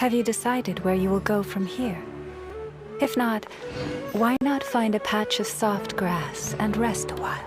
Have you decided where you will go from here? If not, why not find a patch of soft grass and rest a while?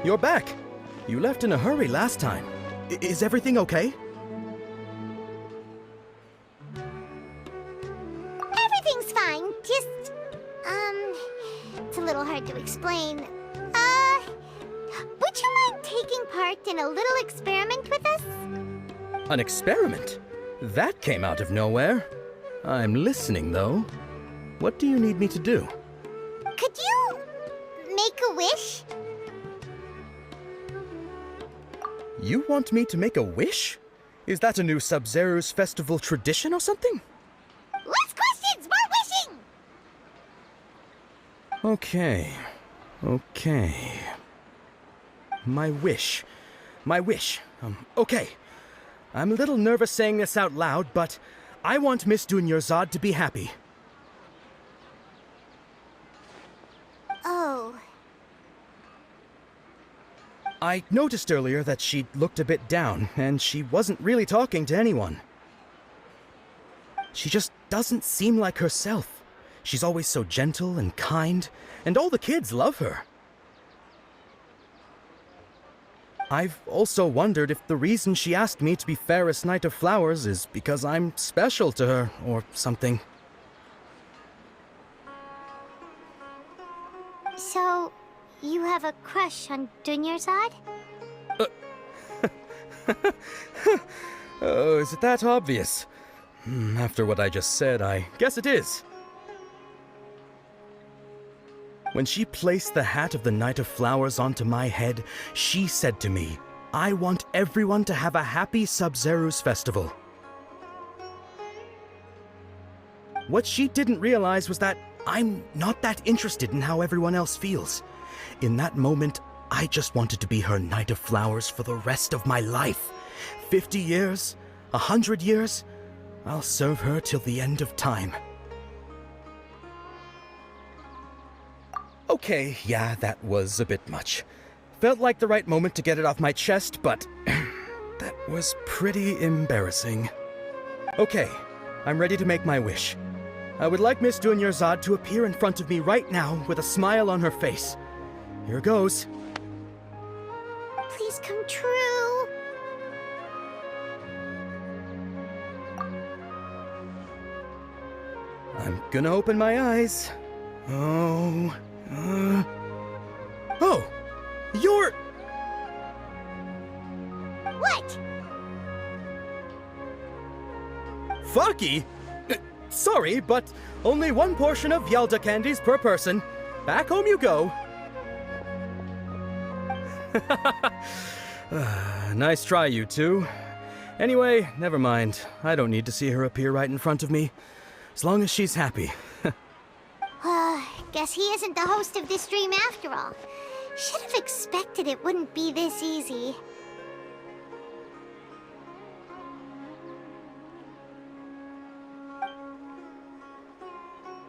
You're back. You left in a hurry last time. Is everything okay? Everything's fine. Just, it's a little hard to explain. Would you mind taking part in a little experiment with us? An experiment? That came out of nowhere. I'm listening, though. What do you need me to do? Could you make a wish? You want me to make a wish? Is that a new Sub-Zero's festival tradition or something? Less questions! More wishing! Okay. My wish. Okay. I'm a little nervous saying this out loud, but I want Miss Dunyarzad to be happy. Oh. I noticed earlier that she looked a bit down, and she wasn't really talking to anyone. She just doesn't seem like herself. She's always so gentle and kind, and all the kids love her. I've also wondered if the reason she asked me to be Fairest Knight of Flowers is because I'm special to her, or something. So, you have a crush on Dunyarzad? Oh, is it that obvious? After what I just said, I guess it is. When she placed the hat of the Knight of Flowers onto my head, she said to me, I want everyone to have a happy Sub-Zero's festival. What she didn't realize was that I'm not that interested in how everyone else feels. In that moment, I just wanted to be her Knight of Flowers for the rest of my life. 50 years, 100 years, I'll serve her till the end of time. Okay, yeah, that was a bit much. Felt like the right moment to get it off my chest, but that was pretty embarrassing. Okay, I'm ready to make my wish. I would like Miss Dunyarzad to appear in front of me right now with a smile on her face. Here goes. Please come true. I'm gonna open my eyes. Oh, you're... What? Fucky? Sorry, but only one portion of Yalda candies per person. Back home you go. Nice try, you two. Anyway, never mind. I don't need to see her appear right in front of me. As long as she's happy. Guess he isn't the host of this dream after all. Should have expected it wouldn't be this easy.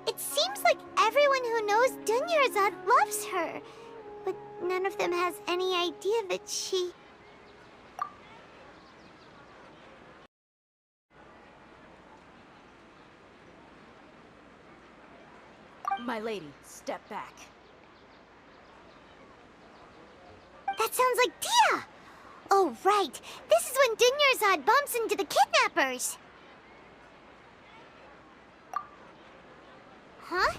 It seems like everyone who knows Dunyarzad loves her, but none of them has any idea that she... My lady, step back. That sounds like Dia! Oh, right. This is when Dunyarzad bumps into the kidnappers. Huh?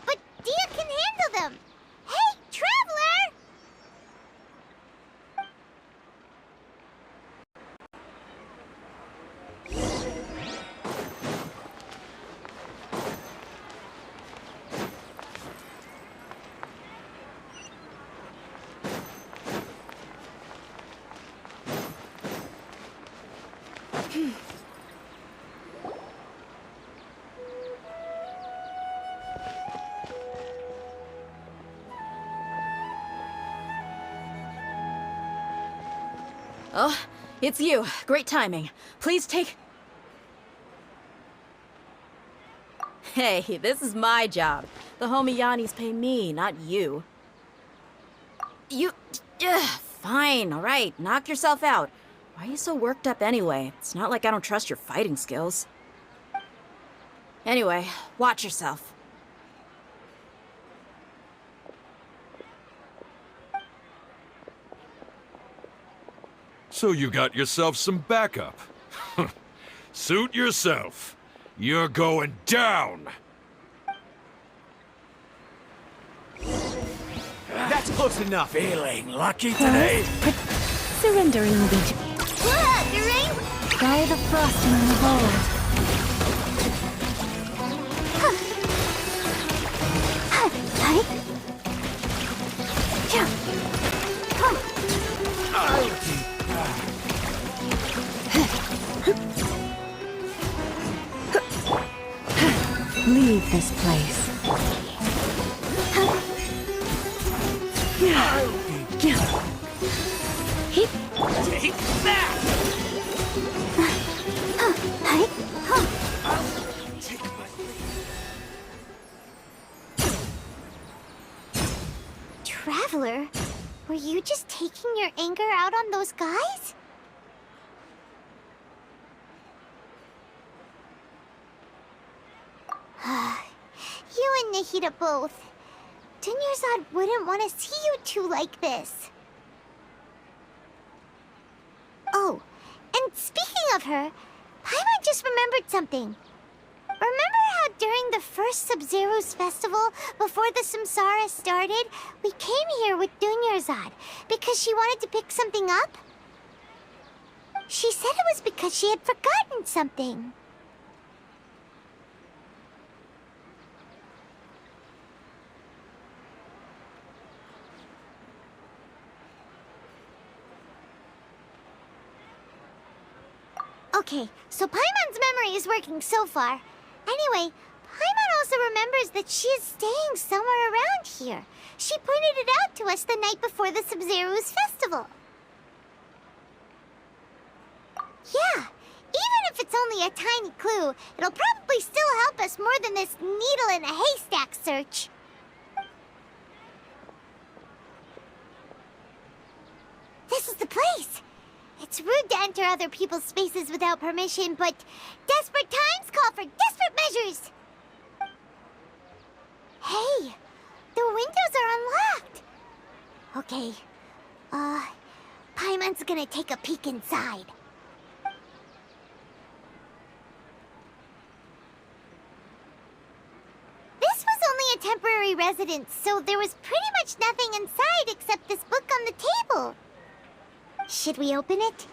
But Dia can handle them! Hey, Traveler! Oh, it's you. Great timing. Please take... Hey, this is my job. The homie Yannis pay me, not you. You... fine, alright. Knock yourself out. Why are you so worked up anyway? It's not like I don't trust your fighting skills. Anyway, watch yourself. So you got yourself some backup. Suit yourself. You're going down! That's close enough. Feeling lucky today? Surrendering will be to Look, right? try the frosting on the bowl. Leave this place. Take that! Traveler, were you just taking your anger out on those guys? You and Nahida both. Dunyarzad wouldn't want to see you two like this. Oh, and speaking of her, Paimon just remembered something. Remember how during the first Sub-Zero's festival, before the Samsara started, we came here with Dunyarzad because she wanted to pick something up? She said it was because she had forgotten something. Okay, so Paimon's memory is working so far. Anyway, Paimon also remembers that she is staying somewhere around here. She pointed it out to us the night before the Sub-Zero's festival. Yeah, even if it's only a tiny clue, it'll probably still help us more than this needle in a haystack search. This is the place. It's rude to enter other people's spaces without permission, but desperate times call for desperate measures. Hey, the windows are unlocked. Okay, Paimon's gonna take a peek inside. This was only a temporary residence, so there was pretty much nothing inside except this book on the table. Should we open it?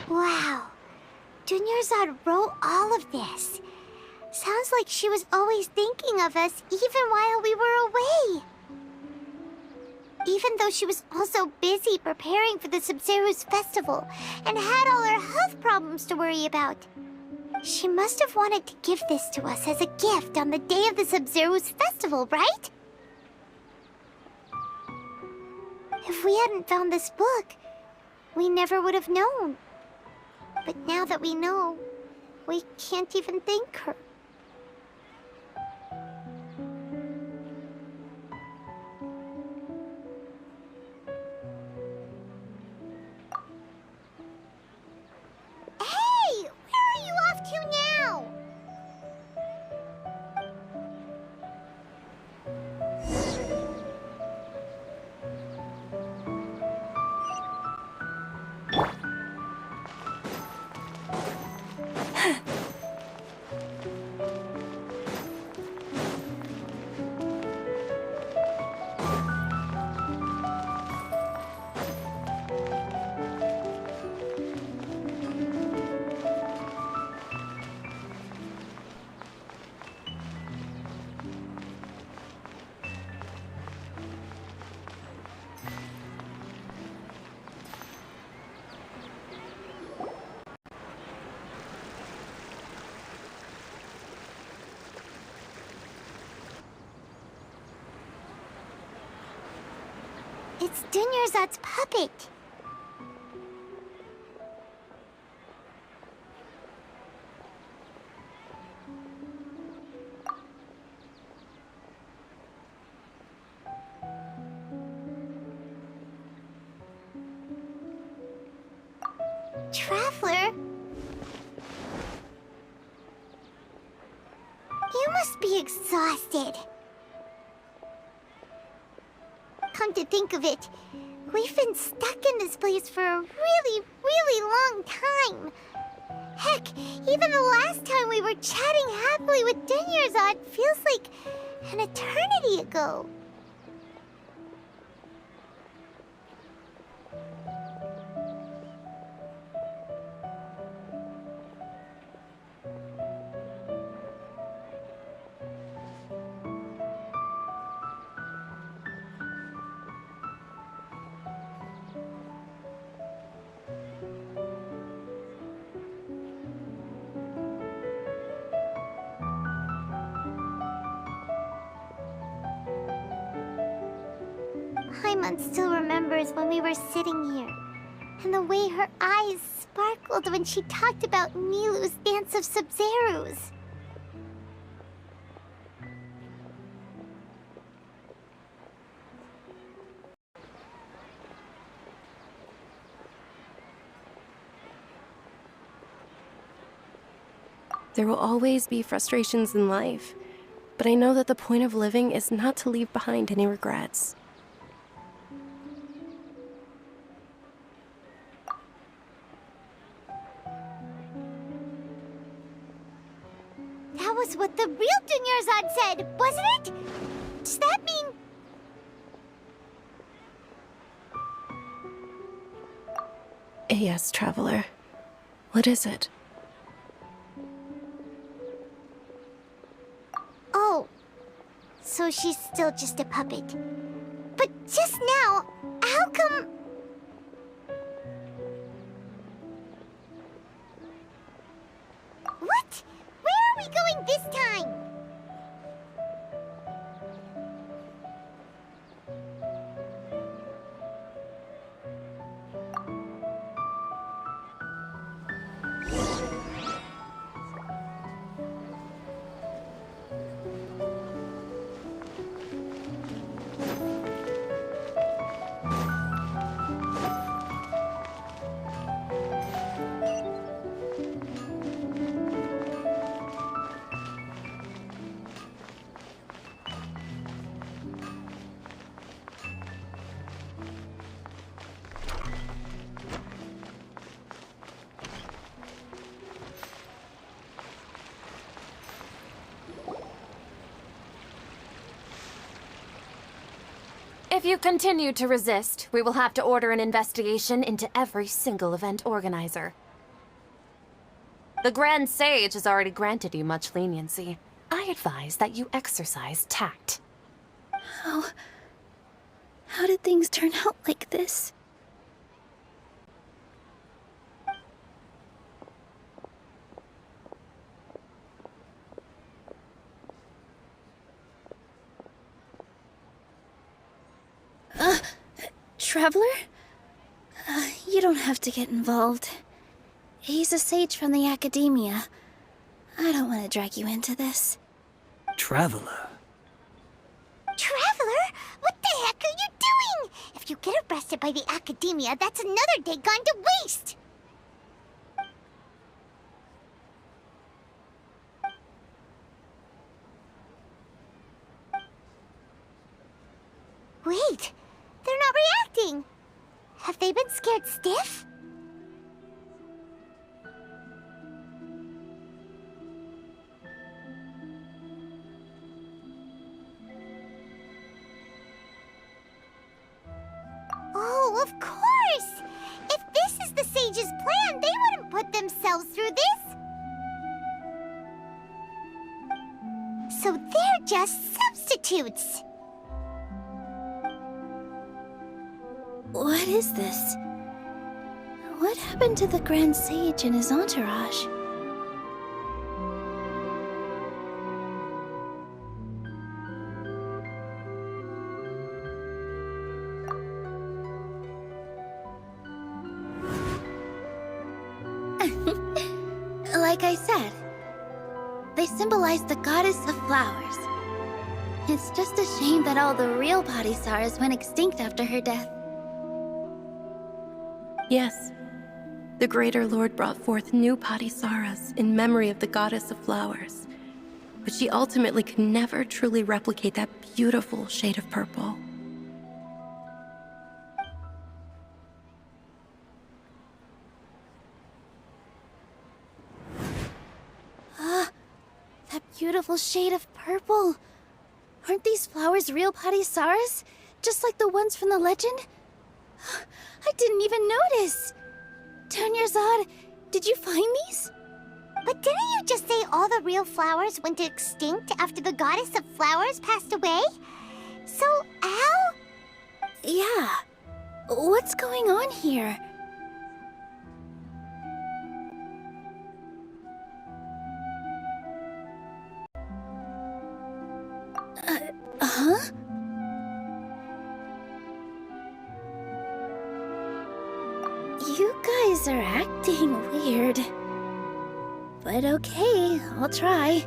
Wow. Dunyarzad wrote all of this. Sounds like she was always thinking of us even while we were away. Even though she was also busy preparing for the Sub-Zero's festival and had all her health problems to worry about. She must have wanted to give this to us as a gift on the day of the Sub-Zero's festival, right? If we hadn't found this book, we never would have known. But now that we know, we can't even thank her. It's Dunyarzad's puppet. Traveler? You must be exhausted. Come to think of it, we've been stuck in this place for a really, really long time. Heck, even the last time we were chatting happily with Dunyarzad feels like an eternity ago. Paimon still remembers when we were sitting here, and the way her eyes sparkled when she talked about Nilu's dance of Sub-Zerus. There will always be frustrations in life, but I know that the point of living is not to leave behind any regrets. That was what the real Dunyarzad said, wasn't it? Does that mean... Yes, Traveler. What is it? Oh, so she's still just a puppet. But just now, how come... What? Where are we going this time? If you continue to resist, we will have to order an investigation into every single event organizer. The Grand Sage has already granted you much leniency. I advise that you exercise tact. How did things turn out like this? Traveler? You don't have to get involved. He's a sage from the academia. I don't want to drag you into this. Traveler. Traveler? What the heck are you doing? If you get arrested by the academia, that's another day gone to waste! Wait, they're not reacting. Have they been scared stiff? Well, of course! If this is the sage's plan, they wouldn't put themselves through this! So they're just substitutes! What is this? What happened to the Grand Sage and his entourage? Like I said, they symbolize the goddess of flowers. It's just a shame that all the real Padisaras went extinct after her death. Yes, the Greater Lord brought forth new Padisaras in memory of the goddess of flowers, but she ultimately could never truly replicate that beautiful shade of purple. That beautiful shade of purple. Aren't these flowers real Padisaras? Just like the ones from the legend? I didn't even notice. Tanyarzad, did you find these? But didn't you just say all the real flowers went extinct after the goddess of flowers passed away? So, how? Yeah. What's going on here? Huh? You guys are acting weird. But okay, I'll try.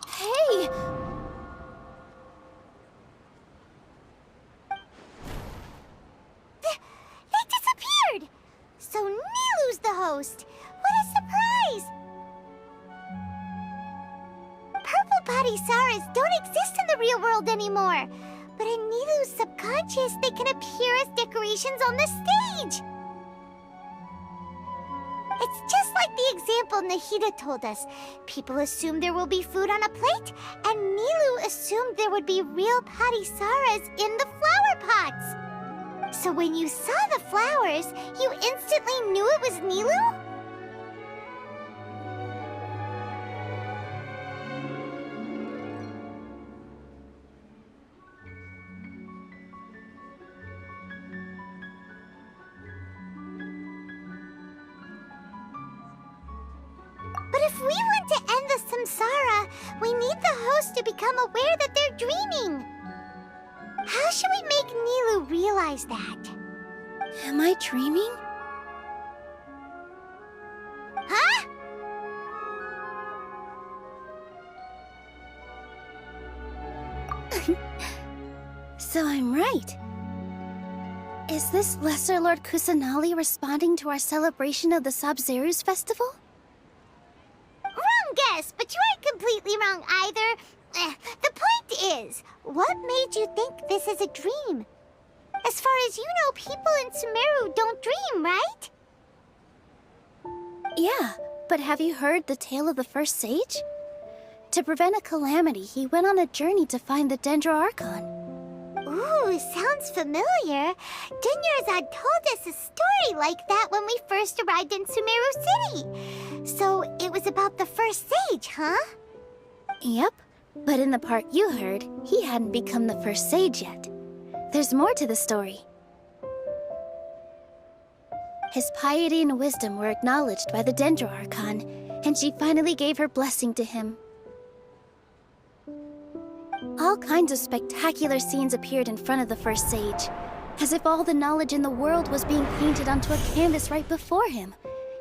Hey! They disappeared! So Nilu's the host! What a surprise! Purple Padisaras don't exist in the real world anymore. But in Nilu's subconscious, they can appear as decorations on the stage. It's just like the example Nahida told us. People assume there will be food on a plate, and Nilu assumed there would be real Padisaras in the flower pots. So when you saw the flowers, you instantly knew it was Nilu? But if we want to end the samsara, we need the host to become aware that they're dreaming. How should we make Nilu realize that? Am I dreaming? Huh? So I'm right. Is this Lesser Lord Kusanali responding to our celebration of the Sabzeruz festival? Wrong guess, but you aren't completely wrong either. The point is, what made you think this is a dream? As far as you know, people in Sumeru don't dream, right? Yeah, but have you heard the tale of the first sage? To prevent a calamity, he went on a journey to find the Dendro Archon. Ooh, sounds familiar. Dinyarzad told us a story like that when we first arrived in Sumeru City. So it was about the first sage, huh? Yep, but in the part you heard, he hadn't become the first sage yet. There's more to the story. His piety and wisdom were acknowledged by the Dendro Archon, and she finally gave her blessing to him. All kinds of spectacular scenes appeared in front of the first sage, as if all the knowledge in the world was being painted onto a canvas right before him.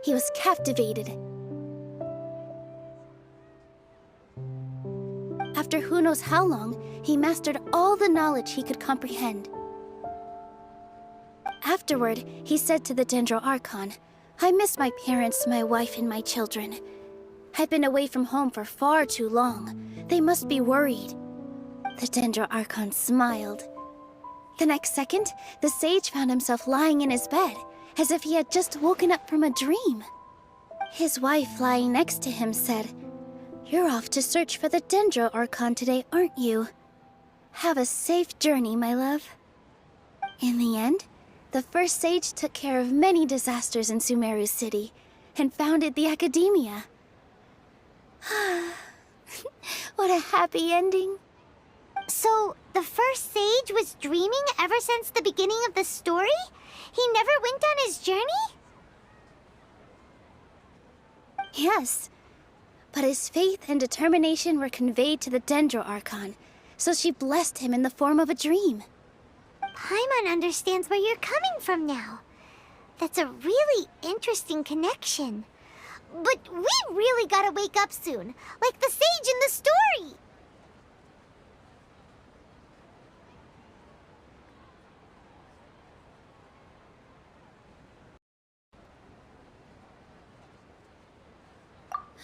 He was captivated. After who knows how long, he mastered all the knowledge he could comprehend. Afterward, he said to the Dendro Archon, "I miss my parents, my wife, and my children. I've been away from home for far too long. They must be worried." The Dendro Archon smiled. The next second, the sage found himself lying in his bed, as if he had just woken up from a dream. His wife, lying next to him, said, You're off to search for the Dendro Archon today, aren't you? Have a safe journey, my love. In the end, the first sage took care of many disasters in Sumeru City and founded the Academia. What a happy ending. So, the first sage was dreaming ever since the beginning of the story? He never went on his journey? Yes, but his faith and determination were conveyed to the Dendro Archon, so she blessed him in the form of a dream. Paimon understands where you're coming from now. That's a really interesting connection. But we really gotta wake up soon, like the sage in the story!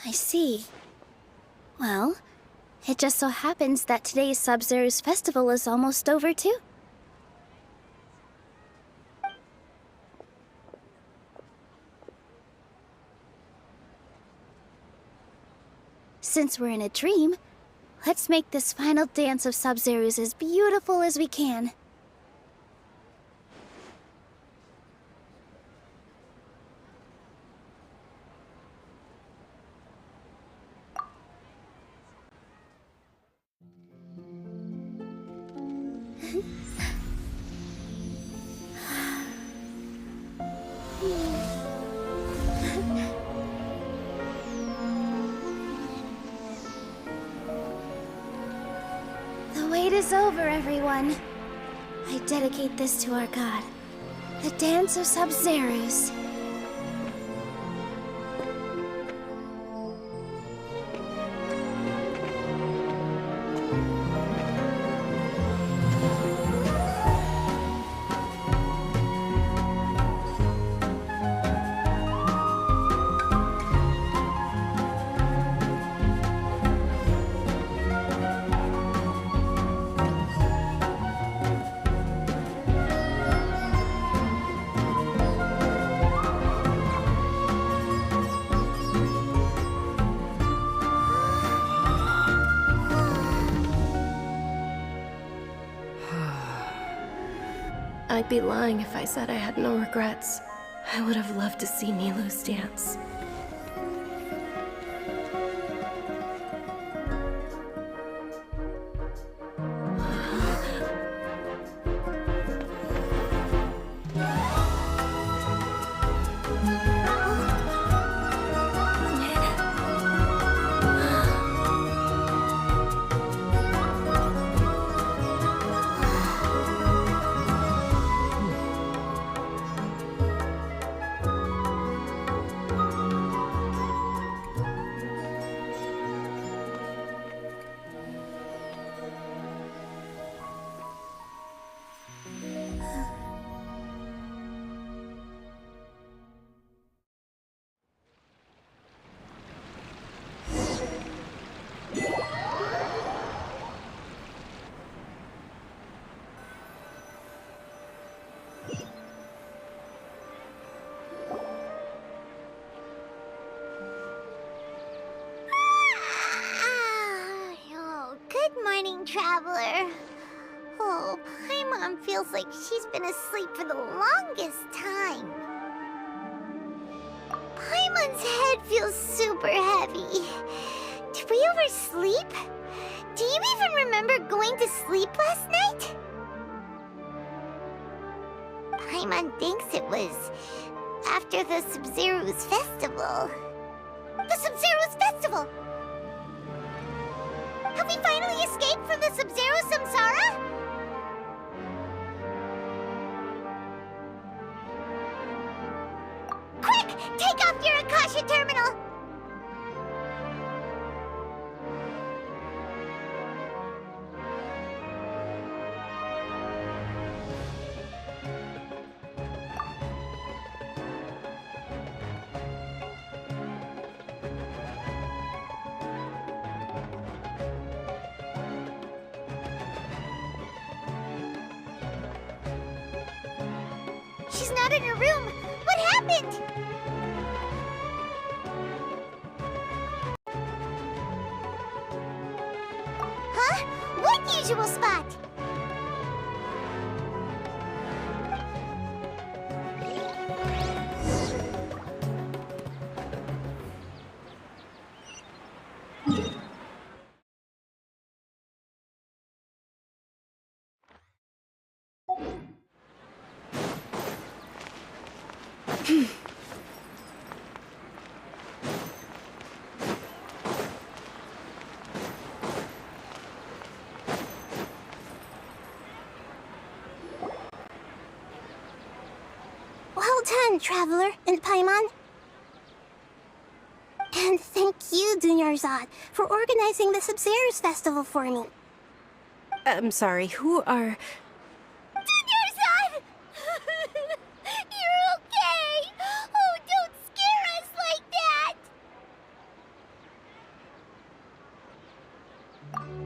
I see. Well, it just so happens that today's Sub-Zero's festival is almost over too. Since we're in a dream, let's make this final dance of Sub-Zero's as beautiful as we can. The wait is over, everyone. I dedicate this to our god, the Dance of Sub-Zeros. I'd be lying if I said I had no regrets. I would have loved to see Nilou's dance. Traveler. Oh, Paimon feels like she's been asleep for the longest time. Paimon's head feels super heavy. Did we oversleep? Do you even remember going to sleep last night? Paimon thinks it was after the Sub-Zero's festival. The Sub-Zero's festival! Have we finally escaped from the Sub-Zero Samsara? Quick! Take off your Akasha terminal! She's not in her room. What happened? usual spot. Well done, Traveler and Paimon. And thank you, Dunyarzad, for organizing the Sub-Zero's festival for me. I'm sorry, who are... Dunyarzad! You're okay! Oh, don't scare us like that!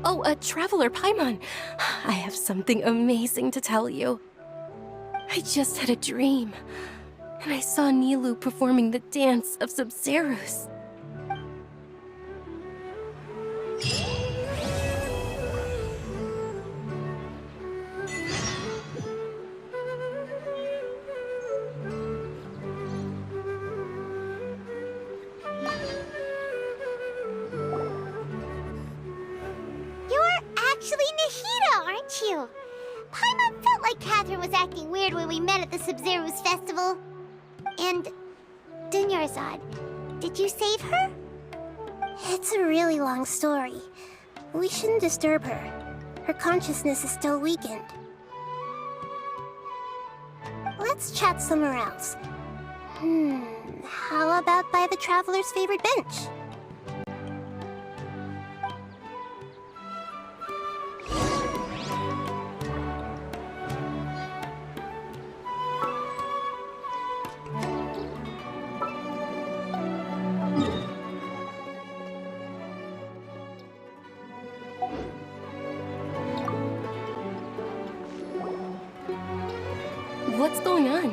Oh, Traveler Paimon. I have something amazing to tell you. I just had a dream, and I saw Nilu performing the dance of Sub-Zeros. You're actually Nahida, aren't you? Paimon felt like Catherine was acting weird when we met at the Sub-Zero's festival. And... Dunyarzad, did you save her? It's a really long story. We shouldn't disturb her. Her consciousness is still weakened. Let's chat somewhere else. How about by the Traveler's favorite bench? What's going on?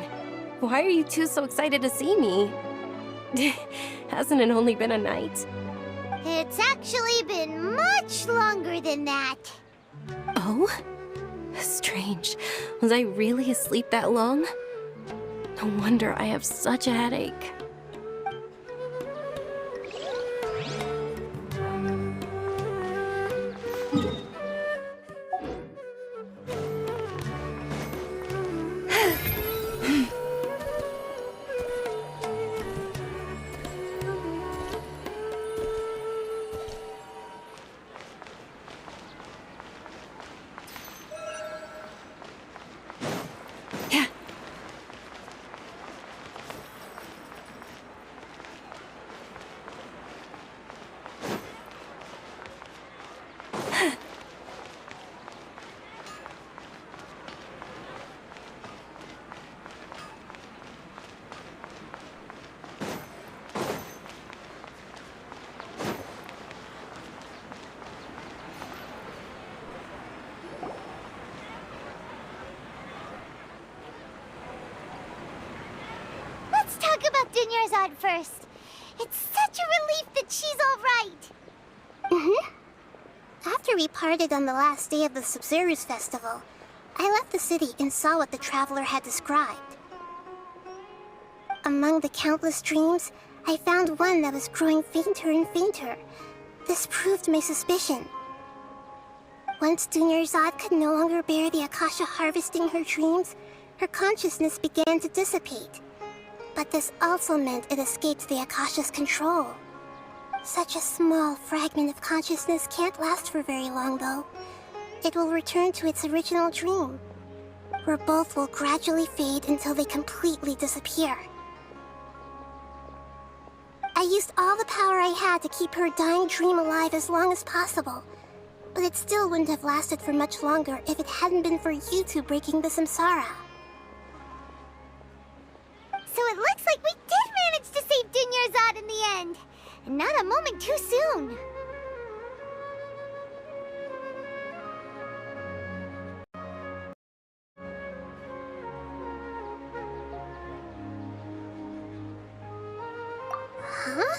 Why are you two so excited to see me? Hasn't it only been a night? It's actually been much longer than that. Oh? Strange. Was I really asleep that long? No wonder I have such a headache. Let's talk about Dunyarzad first. It's such a relief that she's all right. After we parted on the last day of the Sub-Zero's festival, I left the city and saw what the Traveler had described. Among the countless dreams, I found one that was growing fainter and fainter. This proved my suspicion. Once Dunyarzad could no longer bear the Akasha harvesting her dreams, her consciousness began to dissipate. But this also meant it escaped the Akasha's control. Such a small fragment of consciousness can't last for very long, though. It will return to its original dream, where both will gradually fade until they completely disappear. I used all the power I had to keep her dying dream alive as long as possible, but it still wouldn't have lasted for much longer if it hadn't been for you two breaking the samsara. So it looks like we did manage to save Dunyarzad in the end, and not a moment too soon. Huh?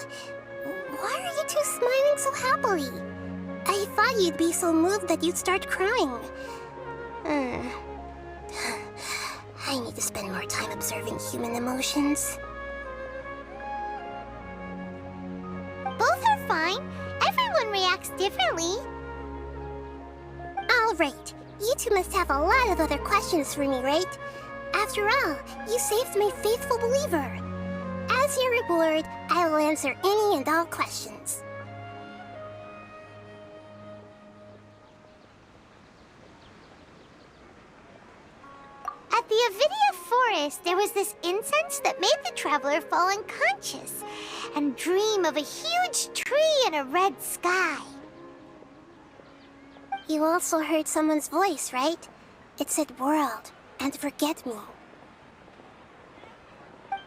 Why are you two smiling so happily? I thought you'd be so moved that you'd start crying. I need to spend more time observing human emotions. Both are fine. Everyone reacts differently. Alright, you two must have a lot of other questions for me, right? After all, you saved my faithful believer. As your reward, I will answer any and all questions. At the Avidia forest, there was this incense that made the traveler fall unconscious and dream of a huge tree and a red sky. You also heard someone's voice, right? It said world and forget me.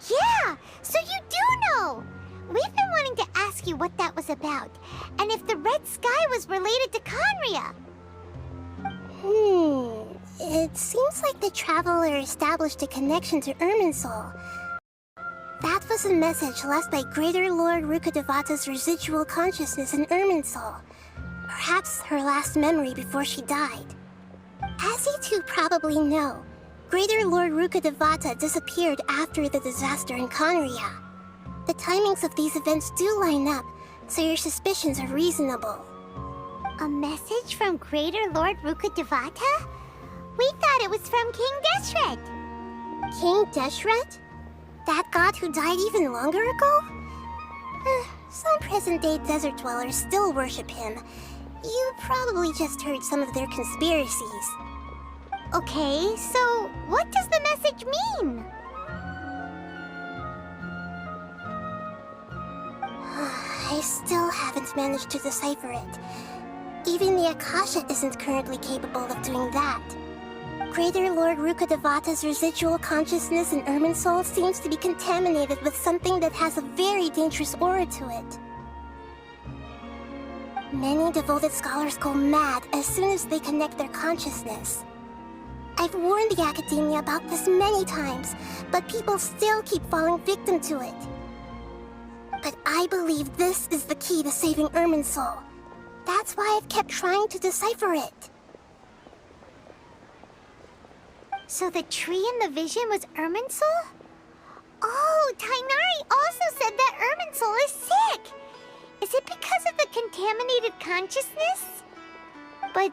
Yeah, so you do know! We've been wanting to ask you what that was about, and if the red sky was related to Conria. It seems like the traveler established a connection to Irminsul. That was a message left by Greater Lord Rukkhadevata's residual consciousness in Irminsul. Perhaps her last memory before she died. As you two probably know, Greater Lord Rukkhadevata disappeared after the disaster in Conria. The timings of these events do line up, so your suspicions are reasonable. A message from Greater Lord Rukkhadevata? We thought it was from King Deshret. King Deshret? That god who died even longer ago? Some present-day desert dwellers still worship him. You probably just heard some of their conspiracies. Okay, so what does the message mean? I still haven't managed to decipher it. Even the Akasha isn't currently capable of doing that. Greater Lord Rukkhadevata's residual consciousness in Irminsul seems to be contaminated with something that has a very dangerous aura to it. Many devoted scholars go mad as soon as they connect their consciousness. I've warned the Academia about this many times, but people still keep falling victim to it. But I believe this is the key to saving Irminsul. That's why I've kept trying to decipher it. So the tree in the vision was Irminsul? Oh, Tainari also said that Irminsul is sick! Is it because of the contaminated consciousness? But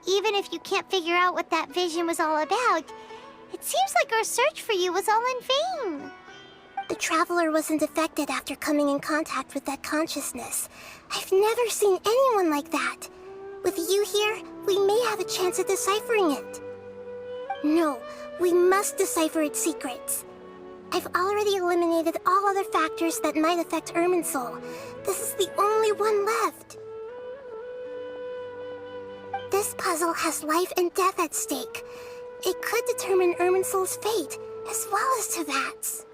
even if you can't figure out what that vision was all about, it seems like our search for you was all in vain. The traveler wasn't affected after coming in contact with that consciousness. I've never seen anyone like that. With you here, we may have a chance at deciphering it. No, we must decipher its secrets. I've already eliminated all other factors that might affect Irminsul. This is the only one left. This puzzle has life and death at stake. It could determine Irminsul's fate, as well as Tevat's.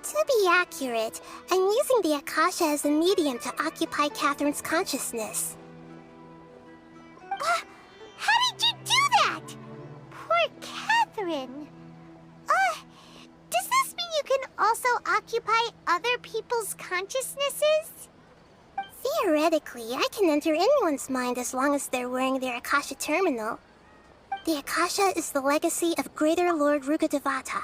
To be accurate, I'm using the Akasha as a medium to occupy Catherine's consciousness. How did you do that? Poor Catherine. Does this mean you can also occupy other people's consciousnesses? Theoretically, I can enter anyone's mind as long as they're wearing their Akasha terminal. The Akasha is the legacy of Greater Lord Rukkhadevata.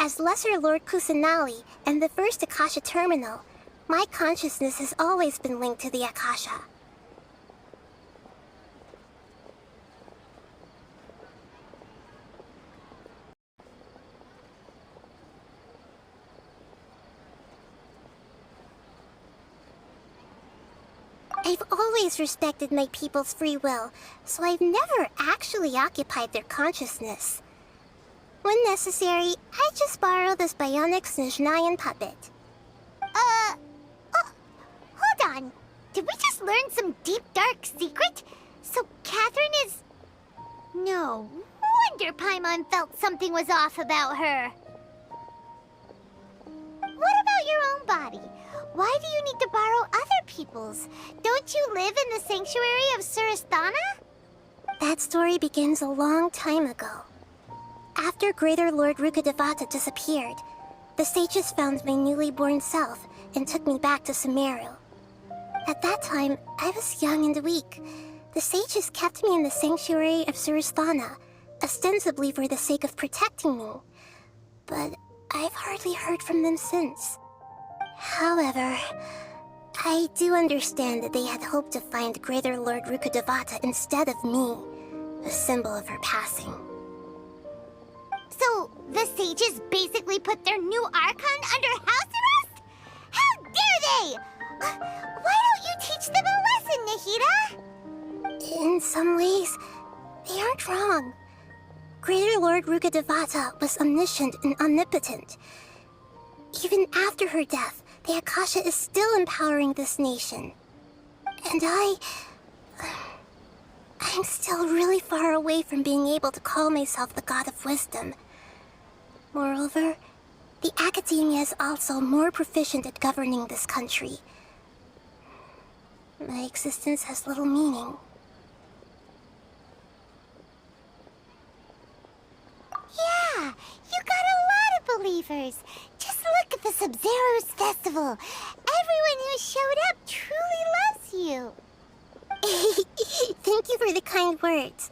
As Lesser Lord Kusanali and the first Akasha terminal, my consciousness has always been linked to the Akasha. I've always respected my people's free will, so I've never actually occupied their consciousness. When necessary, I just borrow this bionic Snezhnayan puppet. Hold on. Did we just learn some deep, dark secret? So Catherine is... No wonder Paimon felt something was off about her. What about your own body? Why do you need to borrow other people's? Don't you live in the sanctuary of Surasthana? That story begins a long time ago. After Greater Lord Rukkhadevata disappeared, the sages found my newly born self and took me back to Sumeru. At that time, I was young and weak. The sages kept me in the sanctuary of Surasthana, ostensibly for the sake of protecting me. But I've hardly heard from them since. However, I do understand that they had hoped to find Greater Lord Rukkhadevata instead of me, a symbol of her passing. So, the sages basically put their new Archon under house arrest? How dare they! Why don't you teach them a lesson, Nahida? In some ways, they aren't wrong. Greater Lord Rukkhadevata was omniscient and omnipotent. Even after her death, the Akasha is still empowering this nation. And I'm still really far away from being able to call myself the God of Wisdom. Moreover, the Academia is also more proficient at governing this country. My existence has little meaning. Yeah, you got a lot of believers. Just look at the Sub-Zero's festival. Everyone who showed up truly loves you. Thank you for the kind words.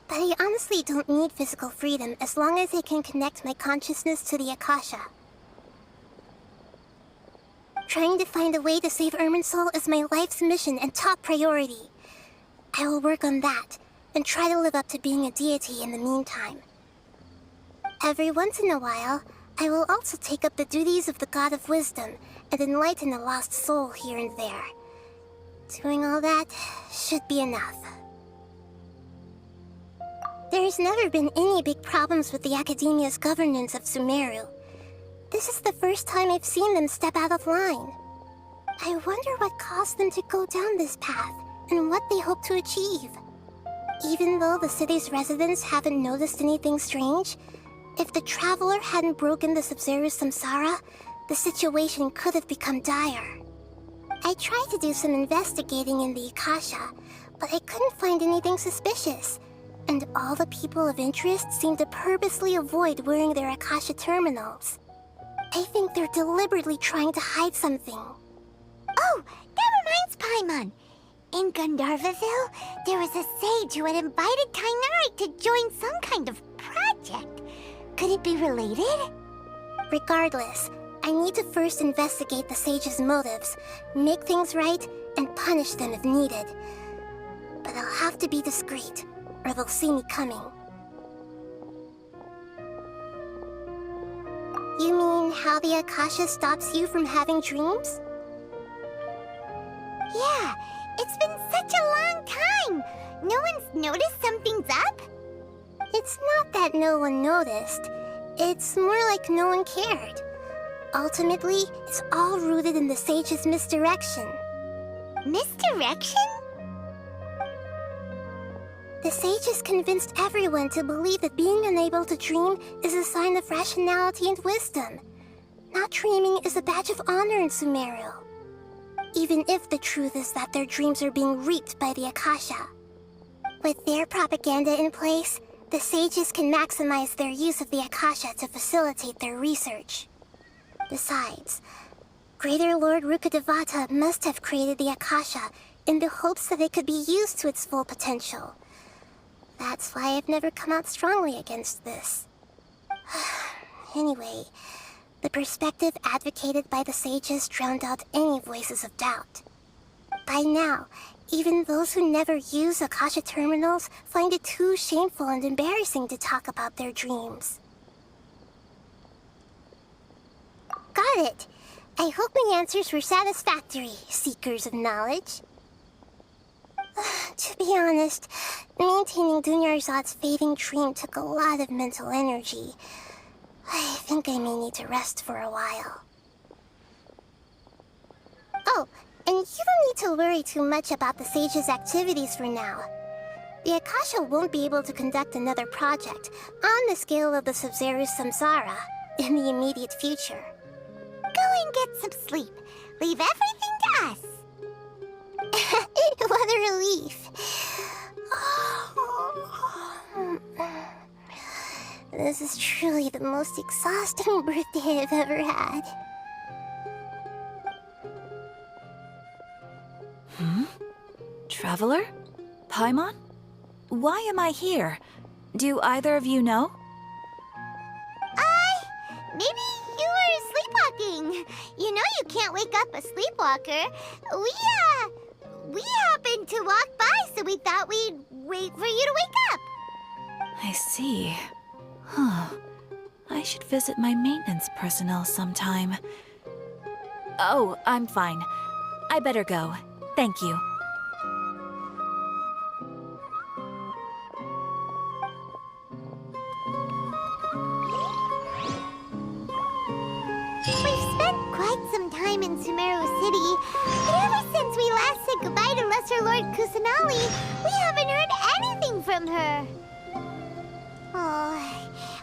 But I honestly don't need physical freedom as long as I can connect my consciousness to the Akasha. Trying to find a way to save Irminsul is my life's mission and top priority. I will work on that, and try to live up to being a deity in the meantime. Every once in a while, I will also take up the duties of the God of Wisdom and enlighten a lost soul here and there. Doing all that should be enough. There's never been any big problems with the Academia's governance of Sumeru. This is the first time I've seen them step out of line. I wonder what caused them to go down this path, and what they hope to achieve. Even though the city's residents haven't noticed anything strange, if the Traveler hadn't broken the Sub-Zero's samsara, the situation could have become dire. I tried to do some investigating in the Akasha, but I couldn't find anything suspicious. And all the people of interest seem to purposely avoid wearing their Akasha terminals. I think they're deliberately trying to hide something. Oh, that reminds Paimon. In Gandharvaville, there was a sage who had invited Tainari to join some kind of project. Could it be related? Regardless, I need to first investigate the sage's motives, make things right, and punish them if needed. But I'll have to be discreet, or they'll see me coming. You mean how the Akasha stops you from having dreams? Yeah, it's been such a long time. No one's noticed something's up? It's not that no one noticed. It's more like no one cared. Ultimately, it's all rooted in the sage's misdirection. Misdirection? The sages convinced everyone to believe that being unable to dream is a sign of rationality and wisdom. Not dreaming is a badge of honor in Sumeru. Even if the truth is that their dreams are being reaped by the Akasha. With their propaganda in place, the sages can maximize their use of the Akasha to facilitate their research. Besides, Greater Lord Rukkhadevata must have created the Akasha in the hopes that it could be used to its full potential. That's why I've never come out strongly against this. Anyway, the perspective advocated by the sages drowned out any voices of doubt. By now, even those who never use Akasha terminals find it too shameful and embarrassing to talk about their dreams. Got it! I hope my answers were satisfactory, seekers of knowledge. To be honest, maintaining Dunyarzad's fading dream took a lot of mental energy. I think I may need to rest for a while. Oh, and you don't need to worry too much about the sage's activities for now. The Akasha won't be able to conduct another project on the scale of the Sub-Zero's samsara in the immediate future. Go and get some sleep. Leave everything to us. What a relief. This is truly the most exhausting birthday I've ever had. Traveler? Paimon? Why am I here? Do either of you know? Maybe you were sleepwalking. You know you can't wake up a sleepwalker. We happened to walk by, so we thought we'd wait for you to wake up. I see. Huh. I should visit my maintenance personnel sometime. Oh, I'm fine. I better go. Thank you. We've spent quite some time in Sumeru City, but ever since we last said goodbye to Lesser Lord Kusanali, we haven't heard anything from her. Oh,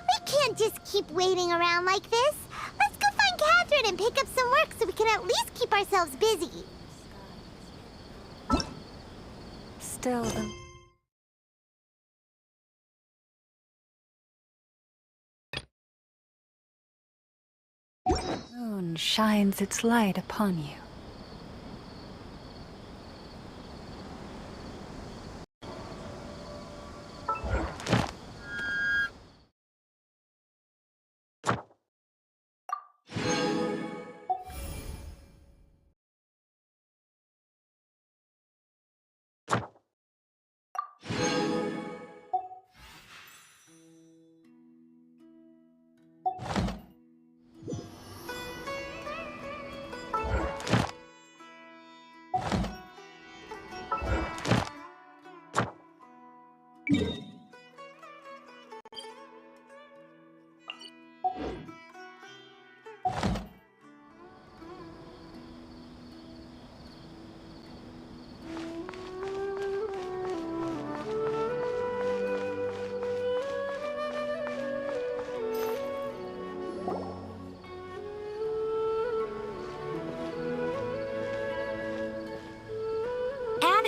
we can't just keep waiting around like this. Let's go find Catherine and pick up some work so we can at least keep ourselves busy. Still, the moon shines its light upon you.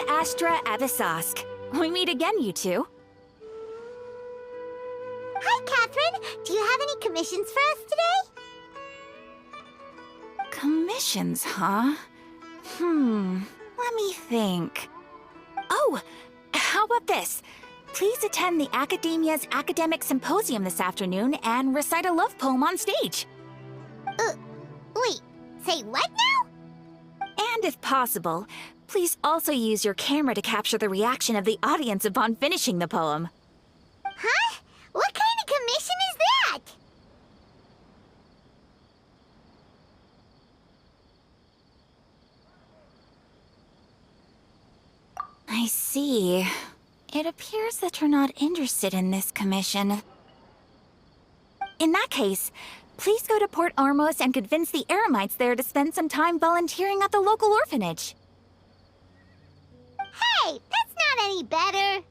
Astra Avisask. We meet again, you two. Hi, Catherine. Do you have any commissions for us today? Commissions, huh? Let me think. Oh, how about this? Please attend the Academia's Academic Symposium this afternoon and recite a love poem on stage. Wait, say what now? And if possible, please also use your camera to capture the reaction of the audience upon finishing the poem. Huh? What kind of commission is that? I see. It appears that you're not interested in this commission. In that case, please go to Port Armos and convince the Eremites there to spend some time volunteering at the local orphanage. Hey, that's not any better.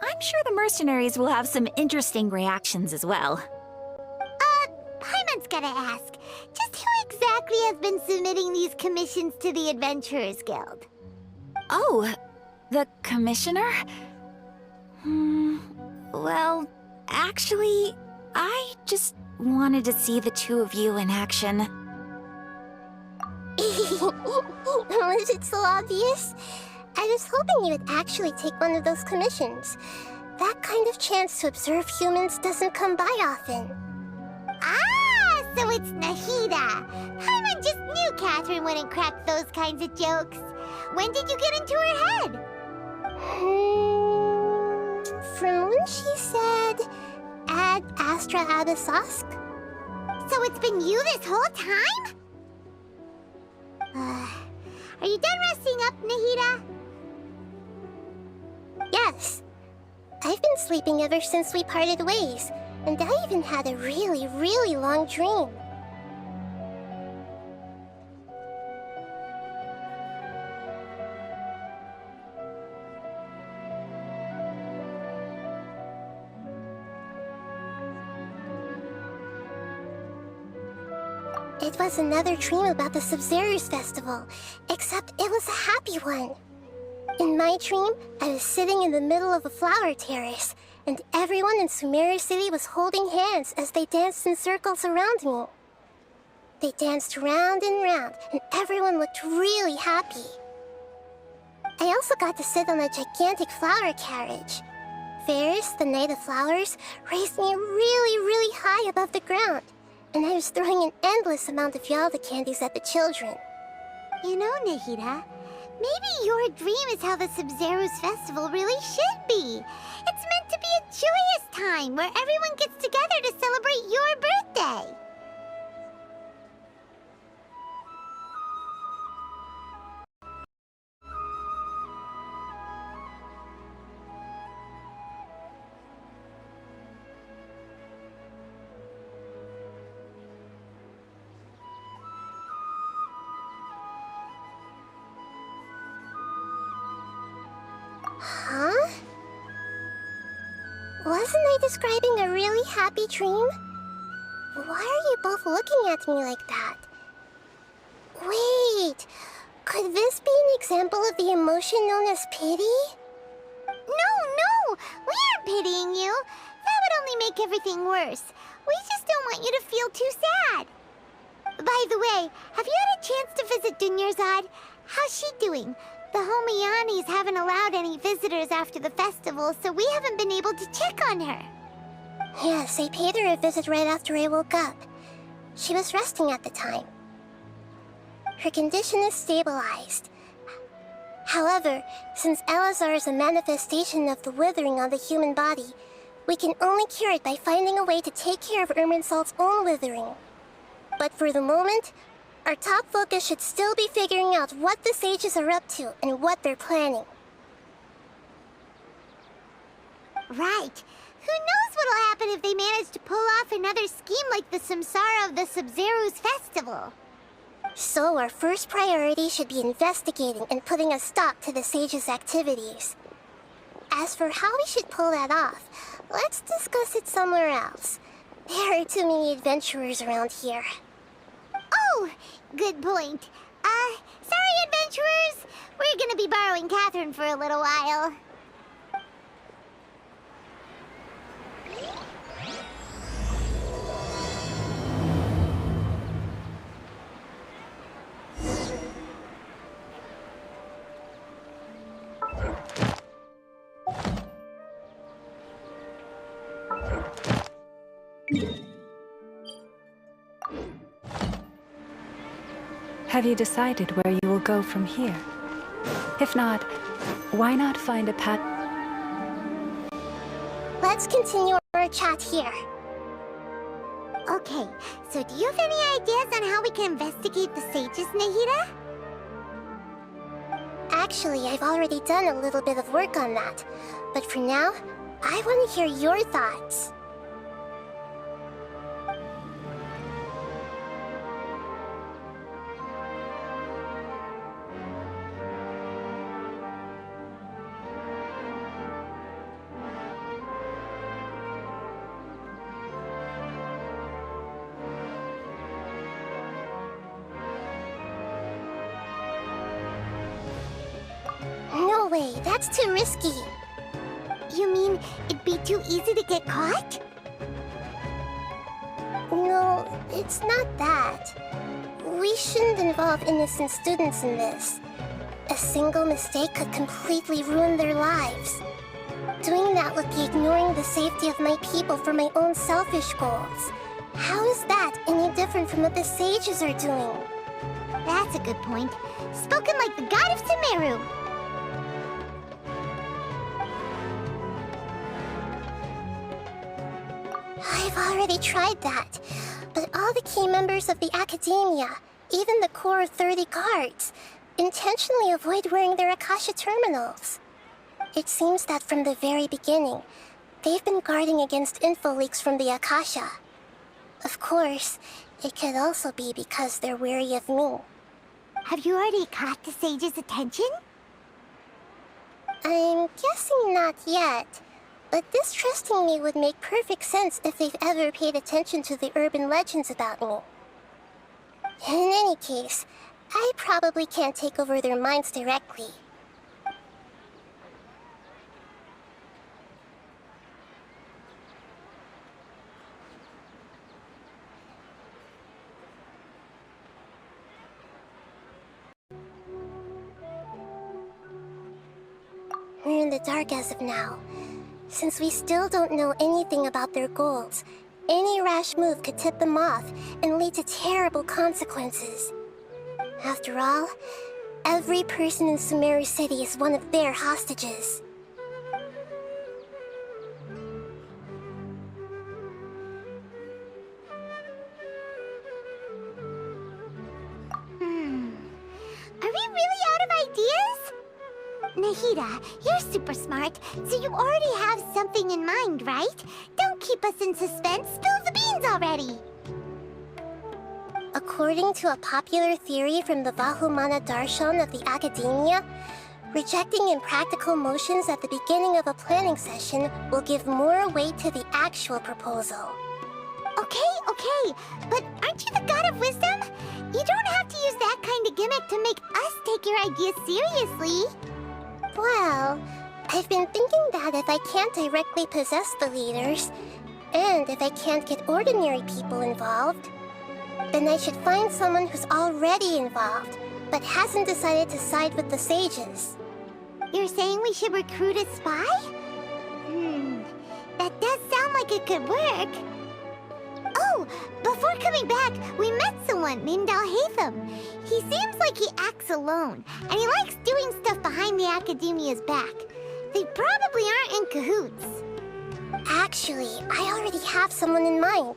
I'm sure the mercenaries will have some interesting reactions as well. Paimon's gotta ask, just who exactly has been submitting these commissions to the Adventurers Guild? Oh, the commissioner? Well, actually, I just wanted to see the two of you in action. Was it so obvious? I was hoping you would actually take one of those commissions. That kind of chance to observe humans doesn't come by often. Ah, so it's Nahida. Paimon just knew Catherine wouldn't crack those kinds of jokes. When did you get into her head? From when she said, Ad Astra Abisask. So it's been you this whole time? Are you done resting up, Nahida? Yes. I've been sleeping ever since we parted ways, and I even had a really, really long dream. It was another dream about the Sub-Zero's festival, except it was a happy one. In my dream, I was sitting in the middle of a flower terrace, and everyone in Sumeru City was holding hands as they danced in circles around me. They danced round and round, and everyone looked really happy. I also got to sit on a gigantic flower carriage. Ferris, the Knight of Flowers, raised me really high above the ground, and I was throwing an endless amount of Yalda candies at the children. You know, Nahida, maybe your dream is how the Sub-Zero's festival really should be. It's meant to be a joyous time where everyone gets together to celebrate your birthday. Huh? Wasn't I describing a really happy dream? Why are you both looking at me like that? Wait, could this be an example of the emotion known as pity? No, we aren't pitying you. That would only make everything worse. We just don't want you to feel too sad. By the way, have you had a chance to visit Dunyarzad? How's she doing? The Homiyanis haven't allowed any visitors after the festival, so we haven't been able to check on her. Yes, I paid her a visit right after I woke up. She was resting at the time. Her condition is stabilized. However, since Elazar is a manifestation of the withering on the human body, we can only cure it by finding a way to take care of Irminsul's own withering. But for the moment, our top focus should still be figuring out what the sages are up to and what they're planning. Right. Who knows what'll happen if they manage to pull off another scheme like the Samsara of the Sub-Zero's festival? So our first priority should be investigating and putting a stop to the sages' activities. As for how we should pull that off, let's discuss it somewhere else. There are too many adventurers around here. Oh, good point. Sorry, adventurers. We're gonna be borrowing Catherine for a little while. Have you decided where you will go from here? If not, why not find a path? Let's continue our chat here. Okay, so do you have any ideas on how we can investigate the sages, Nahida? Actually, I've already done a little bit of work on that. But for now, I want to hear your thoughts. No way, that's too risky. You mean it'd be too easy to get caught? No, it's not that. We shouldn't involve innocent students in this. A single mistake could completely ruin their lives. Doing that would be ignoring the safety of my people for my own selfish goals. How is that any different from what the sages are doing? That's a good point. Spoken like the god of Sumeru. I've already tried that, but all the key members of the Academia, even the core of 30 guards, intentionally avoid wearing their Akasha terminals. It seems that from the very beginning, they've been guarding against info leaks from the Akasha. Of course, it could also be because they're wary of me. Have you already caught the sage's attention? I'm guessing not yet. But distrusting me would make perfect sense if they've ever paid attention to the urban legends about me. In any case, I probably can't take over their minds directly. We're in the dark as of now. Since we still don't know anything about their goals, any rash move could tip them off and lead to terrible consequences. After all, every person in Sumeru City is one of their hostages. Are we really out of ideas? Nahida, you're super smart, so you already have something in mind, right? Don't keep us in suspense. Spill the beans already! According to a popular theory from the Vahumana Darshan of the Academia, rejecting impractical motions at the beginning of a planning session will give more weight to the actual proposal. Okay, but aren't you the god of wisdom? You don't have to use that kind of gimmick to make us take your ideas seriously. Well, I've been thinking that if I can't directly possess the leaders, and if I can't get ordinary people involved, then I should find someone who's already involved, but hasn't decided to side with the sages. You're saying we should recruit a spy? That does sound like it could work. Oh, before coming back, we met someone named Al-Haytham. He seems like he acts alone, and he likes doing stuff behind the Academia's back. They probably aren't in cahoots. Actually, I already have someone in mind.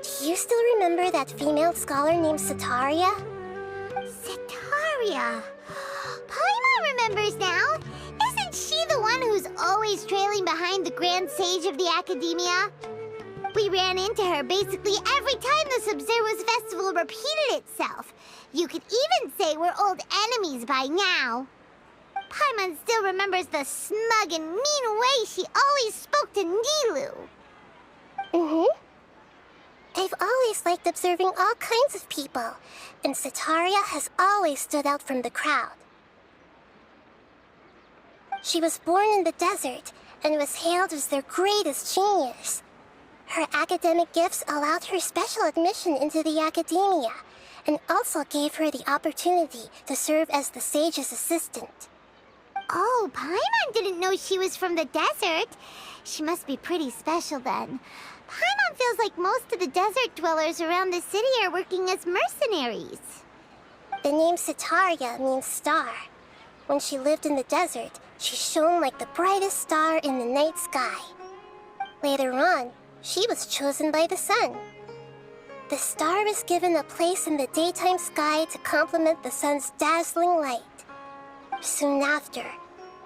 Do you still remember that female scholar named Setaria? Setaria? Paimon remembers now. Isn't she the one who's always trailing behind the Grand Sage of the Academia? We ran into her basically every time the Sub-Zero's festival repeated itself. You could even say we're old enemies by now. Paimon still remembers the smug and mean way she always spoke to Nilou. I've always liked observing all kinds of people, and Setaria has always stood out from the crowd. She was born in the desert and was hailed as their greatest genius. Her academic gifts allowed her special admission into the Academia, and also gave her the opportunity to serve as the sage's assistant. Oh, Paimon didn't know she was from the desert. She must be pretty special then. Paimon feels like most of the desert dwellers around the city are working as mercenaries. The name Setaria means star. When she lived in the desert, she shone like the brightest star in the night sky. Later on, she was chosen by the sun. The star was given a place in the daytime sky to complement the sun's dazzling light. Soon after,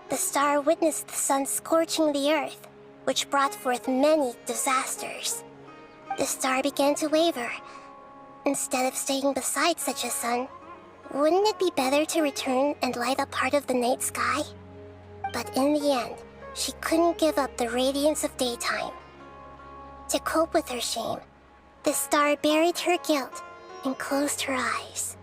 the star witnessed the sun scorching the earth, which brought forth many disasters. The star began to waver. Instead of staying beside such a sun, wouldn't it be better to return and light up part of the night sky? But in the end, she couldn't give up the radiance of daytime. To cope with her shame, the star buried her guilt and closed her eyes.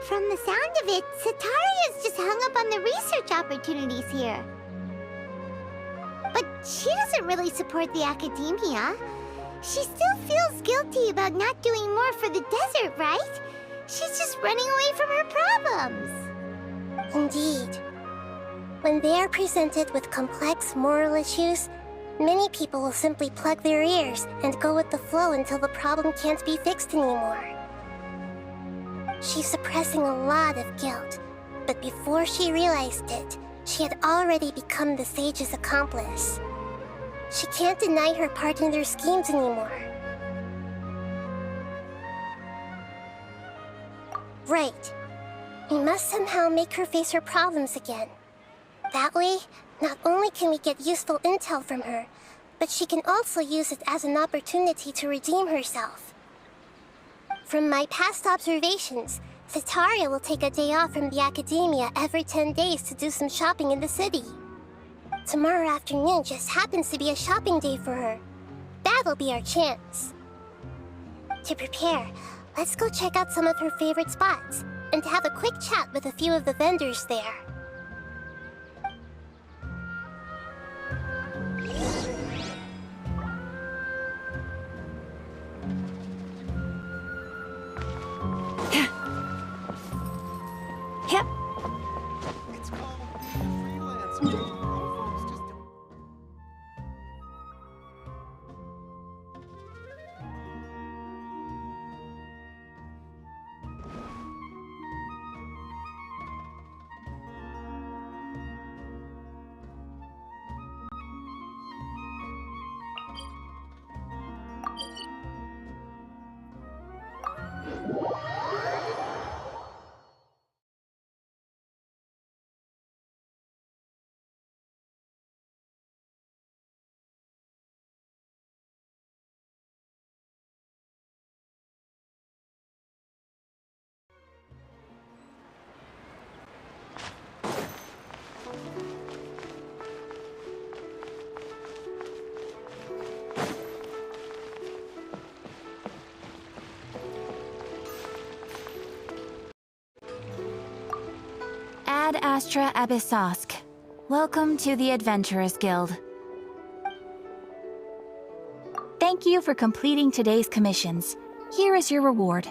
From the sound of it, Setaria's just hung up on the research opportunities here. But she doesn't really support the Academia. She still feels guilty about not doing more for the desert, right? She's just running away from her problems. Indeed. When they are presented with complex moral issues, many people will simply plug their ears and go with the flow until the problem can't be fixed anymore. She's suppressing a lot of guilt, but before she realized it, she had already become the sage's accomplice. She can't deny her part in their schemes anymore. Right. We must somehow make her face her problems again. That way, not only can we get useful intel from her, but she can also use it as an opportunity to redeem herself. From my past observations, Vitaria will take a day off from the academia every 10 days to do some shopping in the city. Tomorrow afternoon just happens to be a shopping day for her. That'll be our chance. To prepare, let's go check out some of her favorite spots and have a quick chat with a few of the vendors there. Yep. It's called freelance. Folks just don't. Ad Astra Abyssosk. Welcome to the Adventurers Guild. Thank you for completing today's commissions. Here is your reward.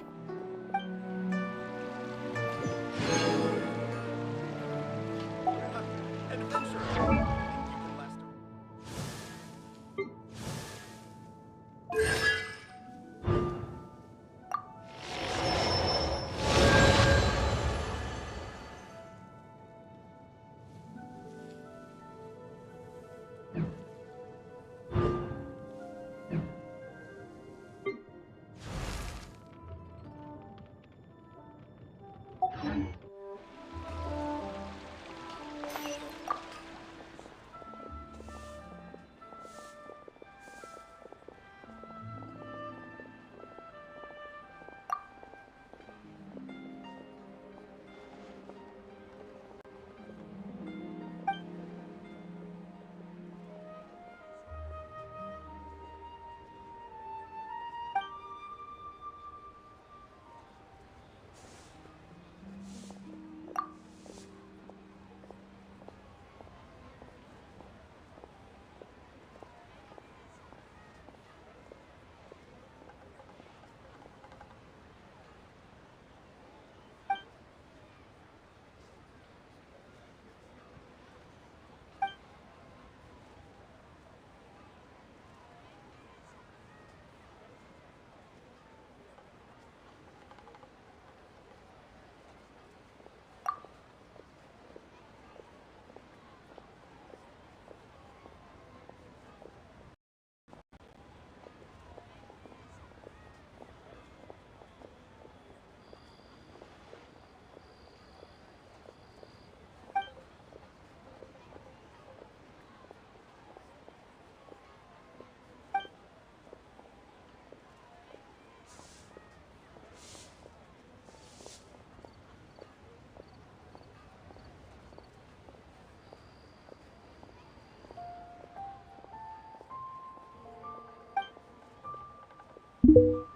you